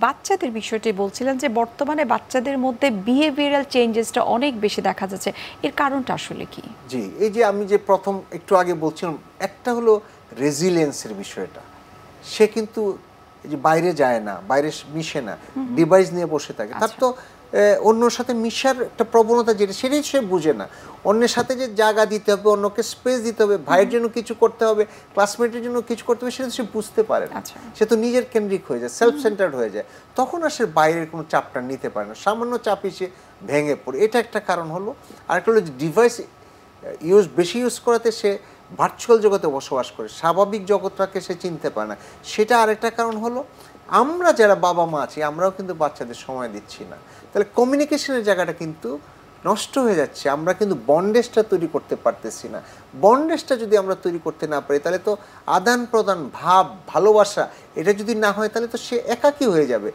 বাচ্চাদের বিষয়টি বলছিলেন যে বর্তমানে বাচ্চাদের মধ্যে বিহেভিয়ারাল চেঞ্জেসটা অনেক বেশি দেখা যাচ্ছে, এর কারণটা আসলে কি? জি, এই যে আমি যে প্রথম একটু আগে বলছিলাম, একটা হলো রেজিলিয়েন্সের বিষয়টা। সে কিন্তু এই যে বাইরে যায় না, বাইরে মিশে না, ডিভাইস নিয়ে বসে থাকে। তার তো অন্যর সাথে মিশার একটা প্রবণতা যেটা, সেটাই সে বুঝে না। অন্যের সাথে যে জায়গা দিতে হবে, অন্যকে স্পেস দিতে হবে, ভাইয়ের জন্য কিছু করতে হবে, ক্লাসমেটের জন্য কিছু করতে হবে, সেটা সে বুঝতে পারে না। সে তো নিজের কেন্দ্রিক হয়ে যায়, সেলফ সেন্টার্ড হয়ে যায়। তখন আর সে বাইরের কোনো চাপটা নিতে পারে না, সামান্য চাপই সে ভেঙে পড়ে। এটা একটা কারণ হলো। আরেকটা হলো যে ডিভাইস বেশি ইউজ করাতে সে ভার্চুয়াল জগতে বসবাস করে, স্বাভাবিক জগৎটাকে সে চিনতে পারে না। সেটা আরেকটা কারণ হলো, আমরা যারা বাবা মা আছি আমরাও কিন্তু বাচ্চাদের সময় দিচ্ছি না। তাহলে কমিউনিকেশনের জায়গাটা কিন্তু নষ্ট হয়ে যাচ্ছে। আমরা কিন্তু বন্ডেজটা তৈরি করতে পারতেছি না। বন্ডেজটা যদি আমরা তৈরি করতে না পারি, তাহলে তো আদান প্রদান, ভাব, ভালোবাসা, এটা যদি না হয় তাহলে তো সে একাকী হয়ে যাবে।